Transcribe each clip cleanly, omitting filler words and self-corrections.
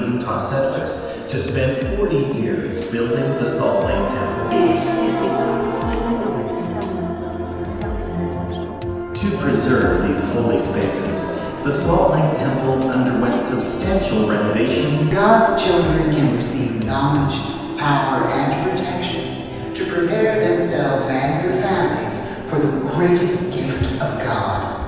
early Utah settlers to spend 40 years building the Salt Lake Temple. To preserve these holy spaces, the Salt Lake Temple underwent substantial renovation. God's children can receive knowledge, power, and protection to prepare themselves and their families for the greatest gift of God.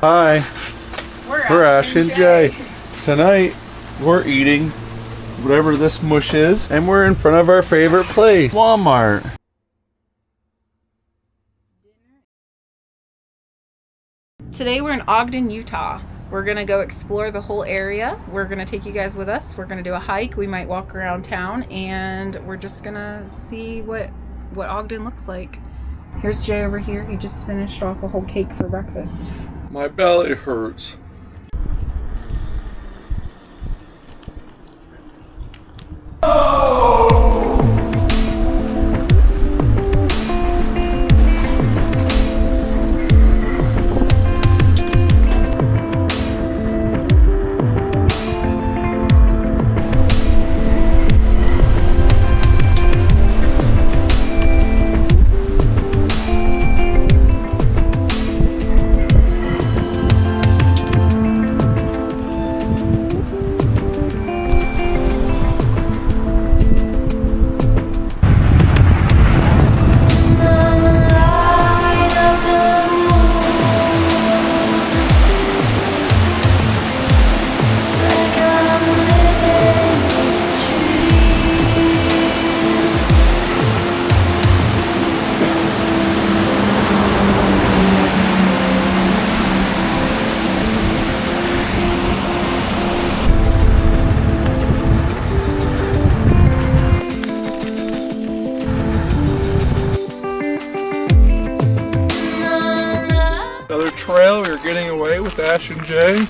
Hi, we're Ash and Jay. Tonight we're eating whatever this mush is, and we're in front of our favorite place, Walmart. Today we're in Ogden, Utah. We're gonna go explore the whole area. We're gonna take you guys with us. We're gonna do a hike. We might walk around town, and we're just gonna see what Ogden looks like. Here's Jay over here. He just finished off a whole cake for breakfast. My belly hurts. getting away with Ash and Jay.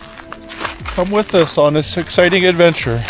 Come with us on this exciting adventure.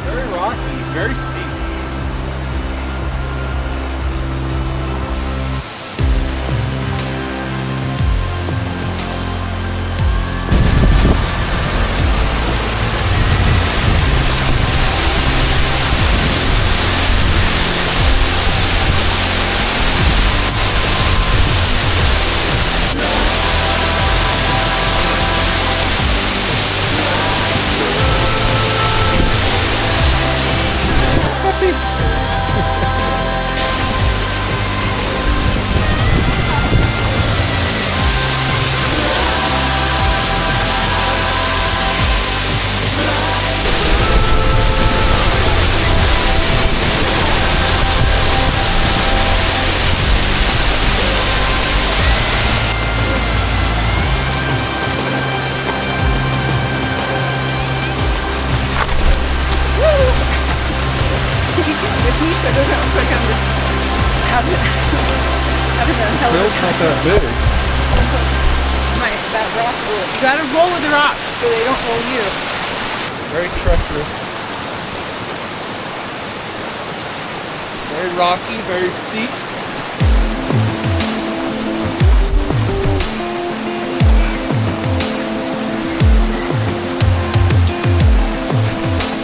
Very rocky, very steep. Bill's not that big. That rock roll. You gotta roll with the rocks so they don't roll you. Very treacherous. Very rocky, very steep.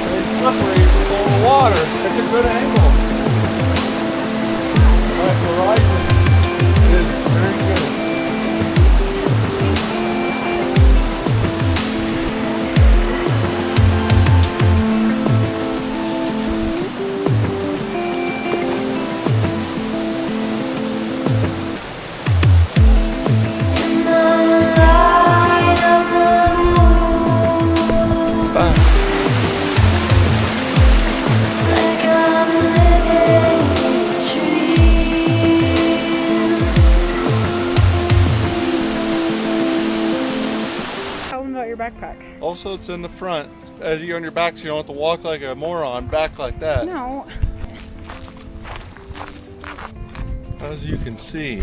Very slippery in the water. That's a good angle. That horizon is very good. Backpack. Also, it's in the front. As you're on your back, so you don't have to walk like a moron back like that. No. As you can see,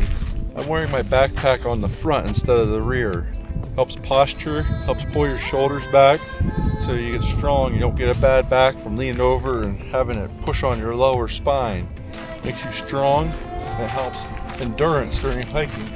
I'm wearing my backpack on the front instead of the rear. Helps posture, helps pull your shoulders back so you get strong. You don't get a bad back from leaning over and having it push on your lower spine. Makes you strong and it helps endurance during hiking.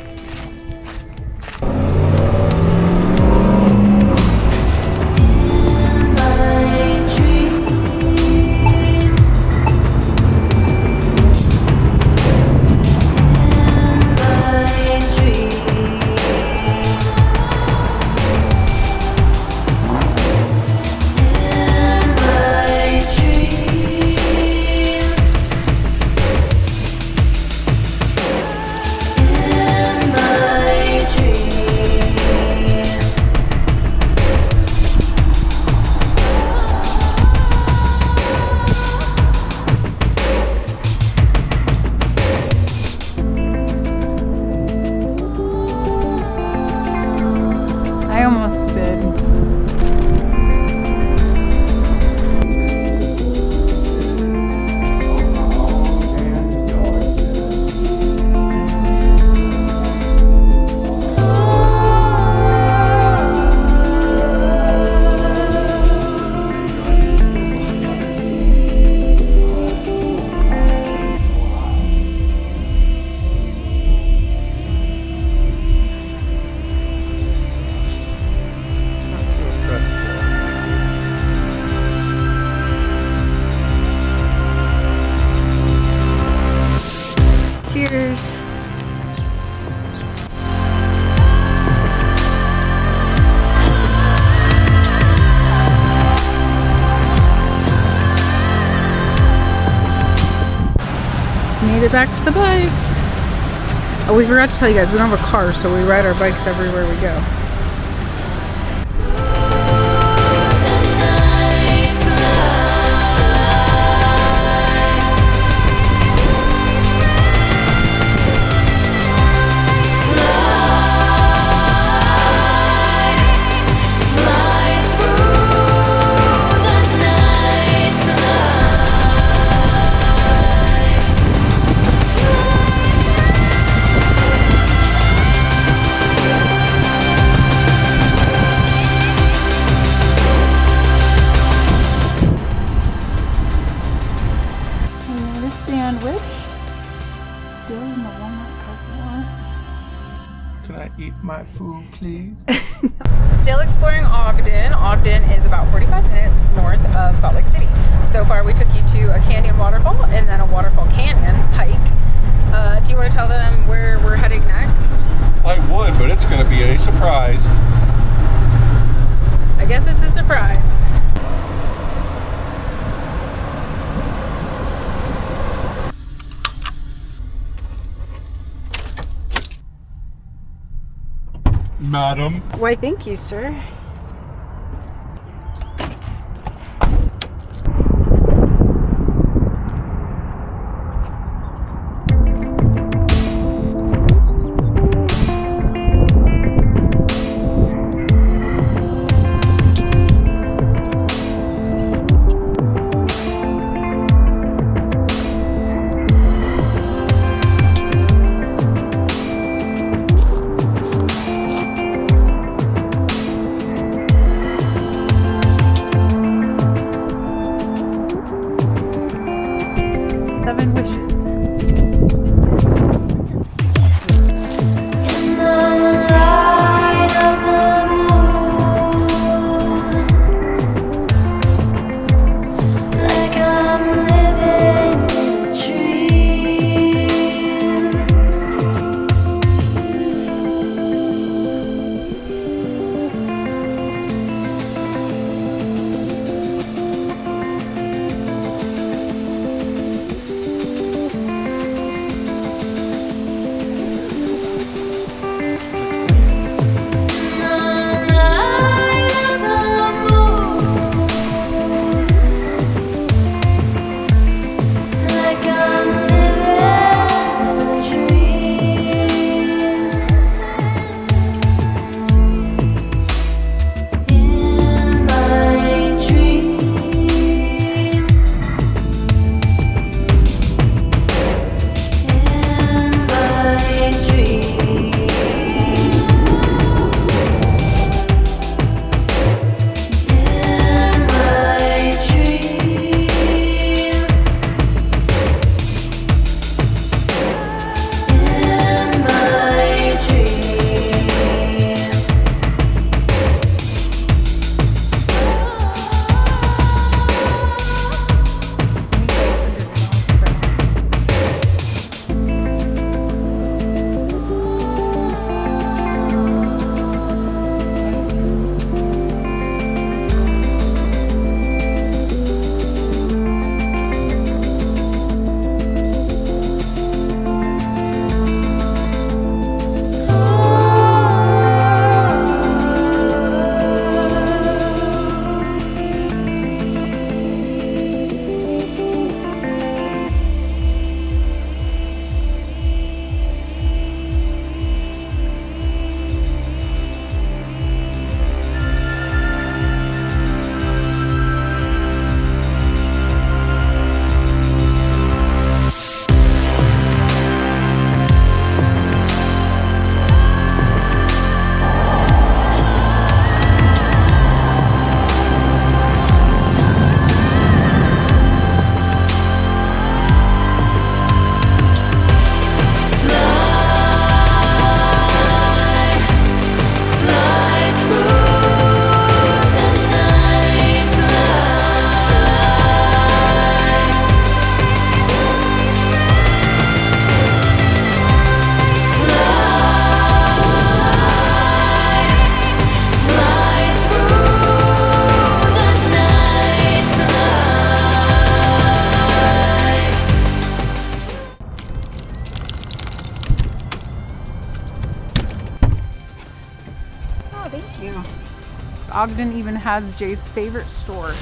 stickers. Made it back to the bikes. Oh, we forgot to tell you guys, we don't have a car, so we ride our bikes everywhere we go. Sandwich. Still in the walnut coconut. Can I eat my food, please? Still exploring Ogden. Ogden is about 45 minutes north of Salt Lake City. So far we took you to a canyon waterfall and then a waterfall canyon hike. Do you want to tell them where we're heading next? I would, but it's going to be a surprise. I guess it's a surprise. Madam. Why, thank you, sir. Ogden even has Jay's favorite store.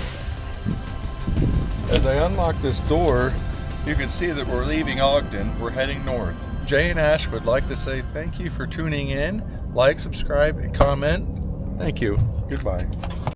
As I unlock this door, you can see that we're leaving Ogden. We're heading north. Jay and Ash would like to say thank you for tuning in. Like, subscribe, and comment. Thank you. Goodbye.